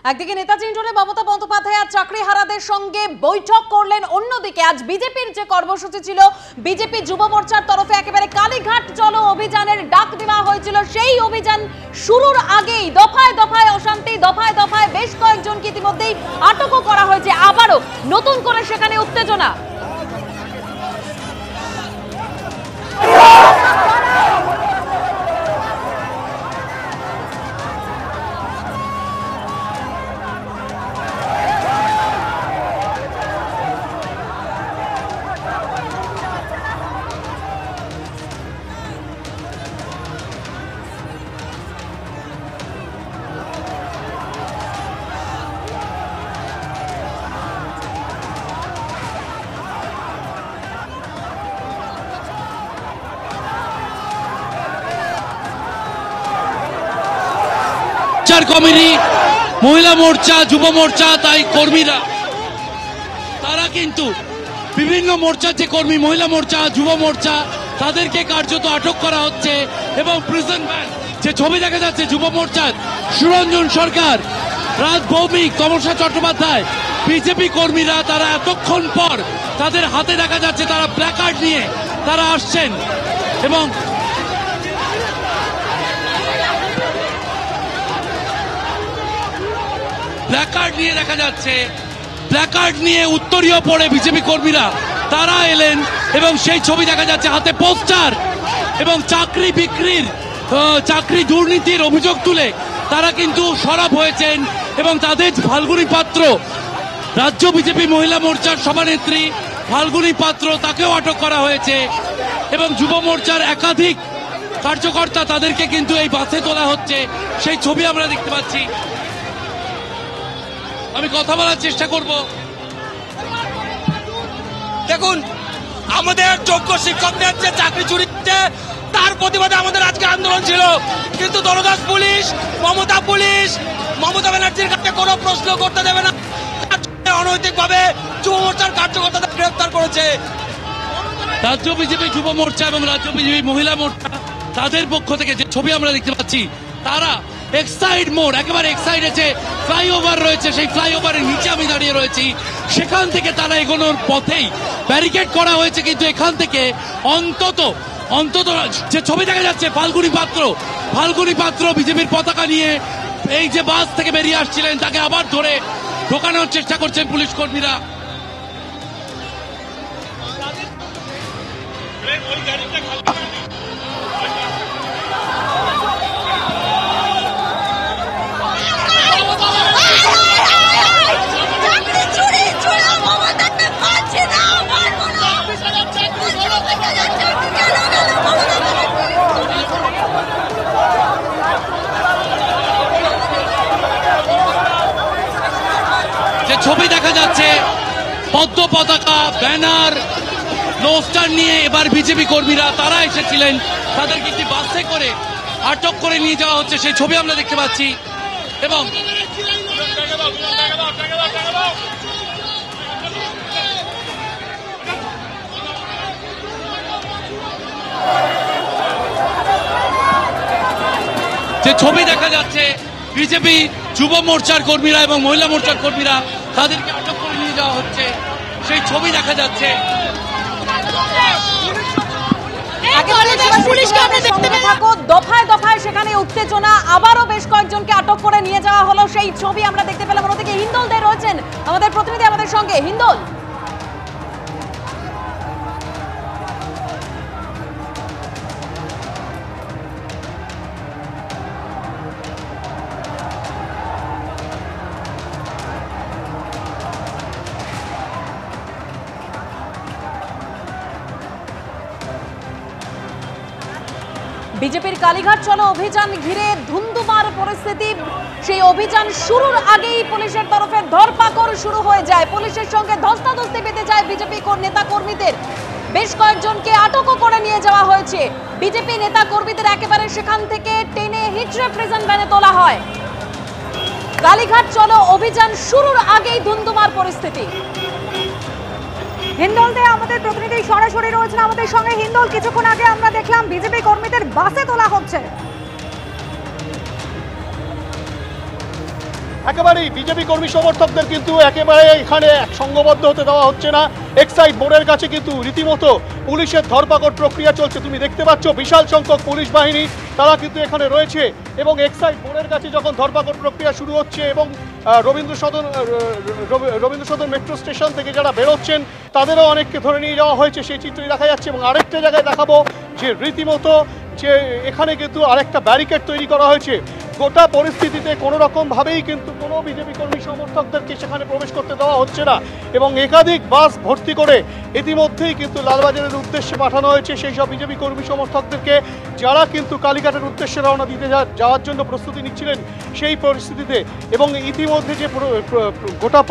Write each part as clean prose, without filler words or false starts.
একদিকে নেতাজি ইন্ডোরে মমতা বন্দ্যোপাধ্যায় আজ চাকরিহারাদের সঙ্গে বৈঠক করলেন, অন্যদিকে আজ বিজেপির যে কর্মসূচি ছিল বিজেপি যুব মোর্চার তরফে একেবারে কালীঘাট চলো অভিযানের ডাক দেওয়া হয়েছিল। সেই অভিযান শুরুর আগেই দফায় দফায় অশান্তি, দফায় দফায় বেশ কয়েকজনকে ইতিমধ্যেই আটকও করা হয়েছে। আবারও নতুন করে সেখানে উত্তেজনা। কমিটি, মহিলা মোর্চা, যুব মোর্চা, তাই কর্মীরা তারা কিন্তু বিভিন্ন মোর্চার যে কর্মী, মহিলা মোর্চা, যুব মোর্চা, তাদেরকে কার্যত আটক করা হচ্ছে। এবং প্রিজন ভ্যান যে ছবি দেখা যাচ্ছে, যুব মোর্চার সুরঞ্জন সরকার, রাজ ভৌমিক, তমসা চট্টোপাধ্যায়, বিজেপি কর্মীরা তারা এতক্ষণ পর তাদের হাতে দেখা যাচ্ছে তারা প্ল্যাকার্ড নিয়ে তারা আসছেন। এবং প্ল্যাকার্ড নিয়ে দেখা যাচ্ছে, প্ল্যাকার্ড নিয়ে উত্তরীয় পড়ে বিজেপি কর্মীরা তারা এলেন এবং সেই ছবি দেখা যাচ্ছে, হাতে পোস্টার এবং চাকরি বিক্রির, চাকরি দুর্নীতির অভিযোগ তুলে তারা কিন্তু সরব হয়েছেন। এবং তাদের ফাল্গুনী পাত্র, রাজ্য বিজেপি মহিলা মোর্চার সভানেত্রী ফাল্গুনী পাত্র, তাকেও আটক করা হয়েছে। এবং যুব মোর্চার একাধিক কার্যকর্তা, তাদেরকে কিন্তু এই বাসে তোলা হচ্ছে, সেই ছবি আমরা দেখতে পাচ্ছি। আমি কথা বলার চেষ্টা করব। দেখুন, আমাদের যোগ্য শিক্ষকদের যে চাকরি চুরি হচ্ছে তার প্রতিবাদে আমাদের আজকে আন্দোলন ছিল, কিন্তু দলদাস পুলিশ, মমতা ব্যানার্জির কাছে কোনো প্রশ্ন করতে দেবে না। অনৈতিকভাবে যুব মোর্চার কার্যকর্তাদের গ্রেফতার করেছে। রাজ্য বিজেপি যুব মোর্চা এবং রাজ্য বিজেপি মহিলা মোর্চা, তাদের পক্ষ থেকে যে ছবি আমরা দেখতে পাচ্ছি, তারা এক্সাইড মোড়, একেবারে এক্সাইডে যে ফ্লাইওভার রয়েছে, সেই ফ্লাইওভারের নিচে আমি দাঁড়িয়ে রয়েছি, সেখান থেকে তারা এগোনোর পথেই ব্যারিকেড করা হয়েছে। কিন্তু এখান থেকে অন্তত যে ছবি দেখা যাচ্ছে, ফাল্গুনী পাত্র বিজেপির পতাকা নিয়ে এই যে বাস থেকে বেরিয়ে আসছিলেন, তাকে আবার ধরে ঢোকানোর চেষ্টা করছেন পুলিশ কর্মীরা। যে ছবি দেখা যাচ্ছে, পদ্ম পতাকা, ব্যানার, পোস্টার নিয়ে এবার বিজেপি কর্মীরা তারা এসেছিলেন, তাদেরকে একটি বাসে করে আটক করে নিয়ে যাওয়া হচ্ছে, সেই ছবি আমরা দেখতে পাচ্ছি। এবং যে ছবি দেখা যাচ্ছে, বিজেপি যুব মোর্চার কর্মীরা এবং মহিলা মোর্চার কর্মীরা তাদেরকে আটক করে নিয়ে যাওয়া হচ্ছে, সেই ছবি দেখা যাচ্ছে। দফায় দফায় সেখানে উত্তেজনা, আবারও বেশ কয়েকজনকে আটক করে নিয়ে যাওয়া হলো, সেই ছবি আমরা দেখতে পেলাম। অন্যদিকে হিন্দল দে রয়েছেন আমাদের প্রতিনিধি আমাদের সঙ্গে। হিন্দল, বিজেপির কালীঘাট চলো অভিযান ঘিরে ধুন্ধুমার পরিস্থিতি। সেই অভিযান শুরুর আগেই পুলিশের তরফে ধরপাকড় শুরু হয়ে যায়, পুলিশের সঙ্গে ধস্তাধস্তি বেঁধে যায় বিজেপি নেতা কর্মীদের। বেশ কয়েকজনকে আটকও করে নিয়ে যাওয়া হয়েছে। বিজেপি নেতা কর্মীদের একেবারে সেখান থেকে টেনে হিচড়ে প্রিজন ভ্যানে তোলা হয়। কালীঘাট চলো অভিযান শুরুর আগেই ধুন্ধুমার পরিস্থিতি। হিন্দল দে আমাদের প্রতিনিধি সরাসরি রয়েছেন আমাদের সঙ্গে। হিন্দল, কিছুক্ষণ আগে আমরা দেখলাম বিজেপি কর্মীদের বাসে তোলা হচ্ছে। একেবারেই বিজেপি কর্মী সমর্থকদের কিন্তু একেবারে এখানে সংঘবদ্ধ হতে দেওয়া হচ্ছে না। এক্সাইড মোড়ের কাছে কিন্তু রীতিমতো পুলিশের ধরপাকড় প্রক্রিয়া চলছে। তুমি দেখতে পাচ্ছ বিশাল সংখ্যক পুলিশ বাহিনী তারা কিন্তু এখানে রয়েছে এবং এক্সাইড মোড়ের কাছে যখন ধরপাকড় প্রক্রিয়া শুরু হচ্ছে এবং রবীন্দ্র সদন মেট্রো স্টেশন থেকে যারা বেরোচ্ছেন তাদেরও অনেককে ধরে নিয়ে যাওয়া হয়েছে, সেই চিত্রই দেখা যাচ্ছে। এবং আরেকটা জায়গায় দেখাবো যে রীতিমতো যে এখানে কিন্তু আরেকটা ব্যারিকেড তৈরি করা হয়েছে। গোটা পরিস্থিতিতে কোনো রকমভাবেই কিন্তু কোনো বিজেপি কর্মী সমর্থকদেরকে সেখানে প্রবেশ করতে দেওয়া হচ্ছে না এবং একাধিক বাস ভর্তি করে ইতিমধ্যেই কিন্তু লালবাজারের উদ্দেশ্যে পাঠানো হয়েছে সেই সব বিজেপি কর্মী সমর্থকদেরকে যারা কিন্তু কালীঘাটের উদ্দেশ্যে রওনা দিতে যাওয়ার জন্য প্রস্তুতি নিচ্ছিলেন সেই পরিস্থিতিতে। এবং ইতিমধ্যে যে গোটা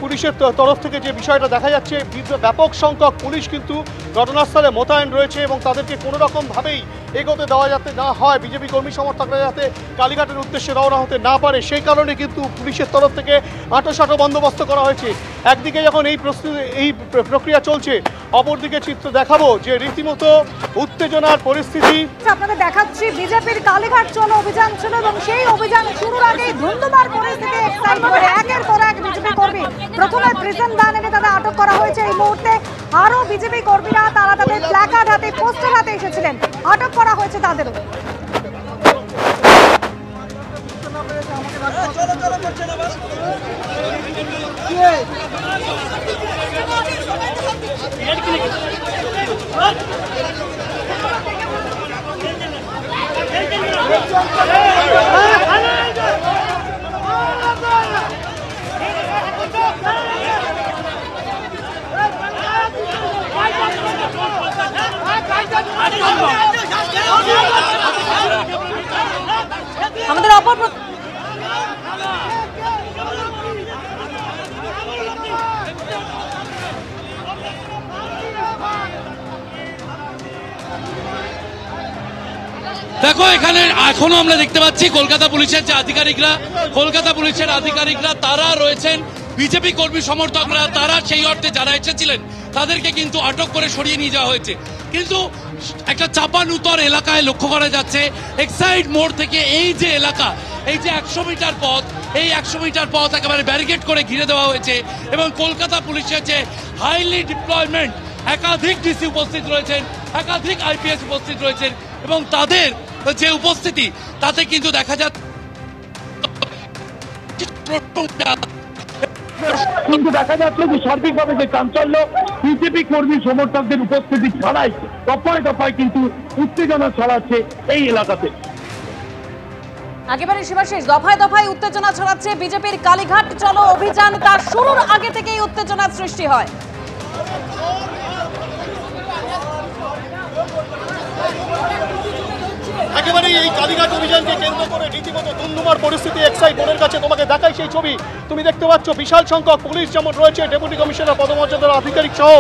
পুলিশের তরফ থেকে যে বিষয়টা দেখা যাচ্ছে, ব্যাপক সংখ্যক পুলিশ কিন্তু ঘটনাস্থলে মোতায়েন রয়েছে এবং তাদেরকে কোনো রকমভাবেই এগোতে দেওয়া যাতে না হয়, বিজেপি কর্মী সমর্থকরা যাতে কালীঘাটের উদ্দেশ্যে রওনা হতে না পারে সেই কারণে কিন্তু পুলিশের তরফ থেকে আঁটোসাঁটো বন্দোবস্ত করা হয়েছে। একদিকে যখন এই প্রক্রিয়া চলছে, অপরদিকে চিত্র দেখাবো যে রীতিমতো উত্তেজনার পরিস্থিতি আপনাদের দেখাচ্ছি। বিজেপির কালীঘাট চলো অভিযান ছিল এবং সেই অভিযান শুরুর আগেই ধুন্ধুমার পরিস্থিতি। একের পর এক বিজেপি কর্মী, প্রথমে প্রিজন ভ্যান এনে তাদের আটক করা হয়েছে। এই মুহূর্তে আরো বিজেপি কর্মীরা তারা তাদের প্ল্যাকার্ড হাতে, পোস্টার হাতে এসেছিলেন, আটক করা হয়েছে তাদেরও। আমাদের অপর দেখো এখানে এখনো আমরা দেখতে পাচ্ছি কলকাতা পুলিশের আধিকারিকরা তারা রয়েছেন, বিজেপি কর্মী সমর্থকরা তারা সেই অর্থে যারা এসেছিলেন তাদেরকে কিন্তু আটক করে সরিয়ে নিয়ে যাওয়া হয়েছে। কিন্তু একটা চাপানুতর এলাকায় লক্ষ্য করা যাচ্ছে এক্সাইড মোড় থেকে এই যে এলাকা, এই যে 100 মিটার পথ, এই 100 মিটার পথ একেবারে ব্যারিকেড করে ঘিরে দেওয়া হয়েছে এবং কলকাতা পুলিশের যে হাইলি ডিপ্লয়মেন্ট, একাধিক ডিসি উপস্থিত রয়েছেন, একাধিক আইপিএস উপস্থিত রয়েছেন এবং তাদের যে উপস্থিতি তাতে কিন্তু দেখা যাচ্ছে কিন্তু দেখা যাচ্ছে যে সার্বিকভাবে যে চাঞ্চল্য, বিজেপি কর্মী সমর্থকদের উপস্থিতি ছাড়াই দফায় দফায় কিন্তু উত্তেজনা ছড়াচ্ছে এই এলাকাতে। একেবারে শিবাশিস, দফায় দফায় উত্তেজনা ছড়াচ্ছে বিজেপির কালীঘাট চলো অভিযান। তার শুরুর আগে থেকেই উত্তেজনার সৃষ্টি হয়। একেবারে এই কালীঘাট অভিযানকে কেন্দ্র করে রীতিমতো ধুন্ধুমার পরিস্থিতি এক্সাইড মোড়ের কাছে। তোমাকে দেখাই সেই ছবি, তুমি দেখতে পাচ্ছ বিশাল সংখ্যক পুলিশ যেমন রয়েছে, ডেপুটি কমিশনার পদমর্যাদার আধিকারিক সহ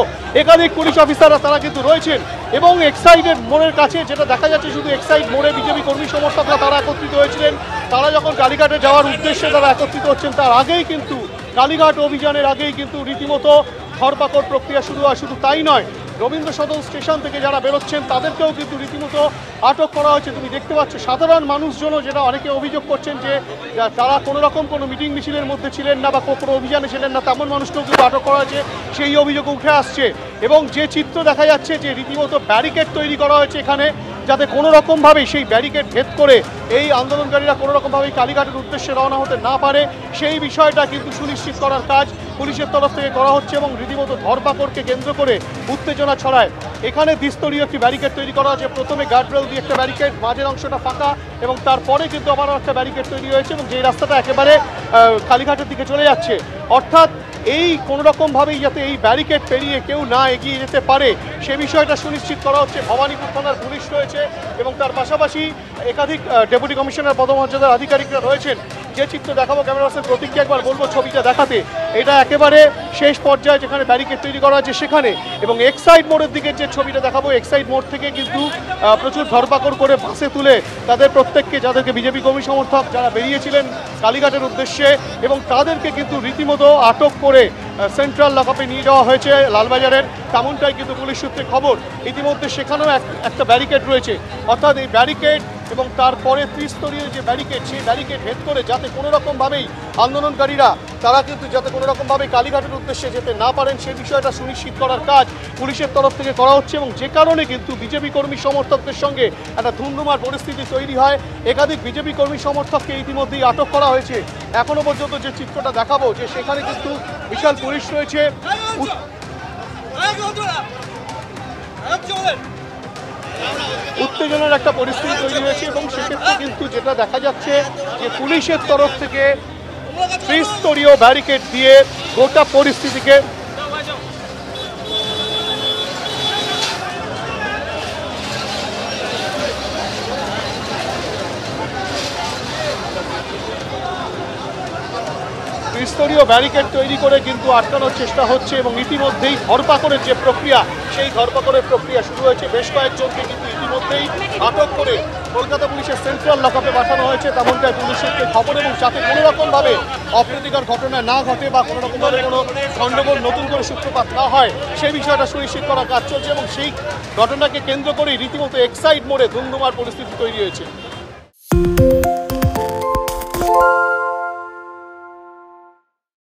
একাধিক পুলিশ অফিসাররা তারা কিন্তু রয়েছেন এবং এক্সাইডের মোড়ের কাছে যেটা দেখা যাচ্ছে, শুধু এক্সাইড মোড়ে বিজেপি কর্মী সমর্থকরা তারা একত্রিত হয়েছিলেন। তারা যখন কালীঘাটে যাওয়ার উদ্দেশ্যে তারা একত্রিত হচ্ছেন তার আগেই কিন্তু কালীঘাট অভিযানের আগেই কিন্তু রীতিমতো ধরপাকড় প্রক্রিয়া শুরু হয়। শুধু তাই নয়, রবীন্দ্র সদন স্টেশন থেকে যারা বেরোচ্ছেন তাদেরকেও কিন্তু রীতিমতো আটক করা হয়েছে। তুমি দেখতে পাচ্ছ সাধারণ মানুষজনও যেটা অনেকে অভিযোগ করছেন যে তারা কোনো রকম কোনো মিটিং মিছিলের মধ্যে ছিলেন না বা কোনো অভিযানে ছিলেন না, তেমন মানুষকেও কিন্তু আটক করা হয়েছে, সেই অভিযোগ উঠে আসছে। এবং যে চিত্র দেখা যাচ্ছে যে রীতিমতো ব্যারিকেড তৈরি করা হয়েছে এখানে, যাতে কোনো রকমভাবেই সেই ব্যারিকেড ভেদ করে এই আন্দোলনকারীরা কোনো রকমভাবেই কালীঘাটের উদ্দেশ্যে রওনা হতে না পারে সেই বিষয়টা কিন্তু সুনিশ্চিত করার কাজ পুলিশের তরফ থেকে করা হচ্ছে এবং রীতিমতো ধরপাকড়কে কেন্দ্র করে উত্তেজনা ছড়ায়। এখানে দ্বিস্তরীয় একটি ব্যারিকেড তৈরি করা হয়েছে, প্রথমে গার্ডরেল দিয়ে একটা ব্যারিকেড, মাঝের অংশটা ফাঁকা এবং তারপরে কিন্তু আবারও একটা ব্যারিকেড তৈরি হয়েছে এবং যেই রাস্তাটা একেবারে কালীঘাটের দিকে চলে যাচ্ছে। অর্থাৎ এই কোনো রকমভাবেই যাতে এই ব্যারিকেড পেরিয়ে কেউ না এগিয়ে যেতে পারে সে বিষয়টা সুনিশ্চিত করা হচ্ছে। ভবানীপুর থানার পুলিশ রয়েছে এবং তার পাশাপাশি একাধিক ডেপুটি কমিশনার পদমর্যাদার আধিকারিকরা রয়েছেন। যে চিত্র দেখাবো ক্যামেরা পার্সন প্রতীককে একবার বলবো ছবিটা দেখাতে, এটা একেবারে শেষ পর্যায়ে যেখানে ব্যারিকেড তৈরি করা হয়েছে সেখানে। এবং এক্সাইড মোড়ের দিকে যে ছবিটা দেখাবো, এক্সাইড মোড় থেকে কিন্তু প্রচুর ধরপাকড় করে বাসে তুলে তাদের প্রত্যেককে, যাদেরকে বিজেপি কর্মী সমর্থক যারা বেরিয়েছিলেন কালীঘাটের উদ্দেশ্যে, এবং তাদেরকে কিন্তু রীতিমতো আটক করে সেন্ট্রাল লকআপে নিয়ে যাওয়া হয়েছে লালবাজারের, তেমনটাই কিন্তু পুলিশ সূত্রে খবর। ইতিমধ্যে সেখানেও একটা ব্যারিকেড রয়েছে, অর্থাৎ এই ব্যারিকেড এবং তারপরে ত্রিস্তরীয় যে ব্যারিকেড, সেই ব্যারিকেড ভেদ করে যাতে কোনো রকমভাবেই আন্দোলনকারীরা তারা কিন্তু যাতে কোনো রকমভাবে কালীঘাটের উদ্দেশ্যে যেতে না পারেন সে বিষয়টা সুনিশ্চিত করার কাজ পুলিশের তরফ থেকে করা হচ্ছে। এবং যে কারণে কিন্তু বিজেপি কর্মী সমর্থকদের সঙ্গে একটা ধুন্ধুমার পরিস্থিতি তৈরি হয়। একাধিক বিজেপি কর্মী সমর্থককে ইতিমধ্যেই আটক করা হয়েছে। এখনো পর্যন্ত যে চিত্রটা দেখাবো যে সেখানে কিন্তু বিশাল পুলিশ রয়েছে, উত্তেজনার একটা পরিস্থিতি তৈরি হয়েছে এবং সেক্ষেত্রে কিন্তু যেটা দেখা যাচ্ছে যে পুলিশের তরফ থেকে ত্রিস্তরীয় ব্যারিকেড দিয়ে গোটা পরিস্থিতিকে ত্রিস্তরীয় ব্যারিকেড তৈরি করে কিন্তু আটকানোর চেষ্টা হচ্ছে এবং ইতিমধ্যেই ধরপাকড়ের যে প্রক্রিয়া সেই ধরপাকড়ের প্রক্রিয়া শুরু হয়েছে। বেশ কয়েকজনকে কিন্তু ইতিমধ্যেই আটক করে কলকাতা পুলিশের সেন্ট্রাল লকআপে পাঠানো হয়েছে তেমনটাই পুলিশের খবর। এবং যাতে কোনো রকমভাবে অপ্রীতিকর ঘটনা না ঘটে বা কোনো রকমভাবে কোনো গণ্ডগোল নতুন করে সূত্রপাত না হয় সেই বিষয়টা সুনিশ্চিত করার কাজ চলছে এবং সেই ঘটনাকে কেন্দ্র করেই রীতিমতো এক্সাইট মোড়ে ধুন্ধুমার পরিস্থিতি তৈরি হয়েছে।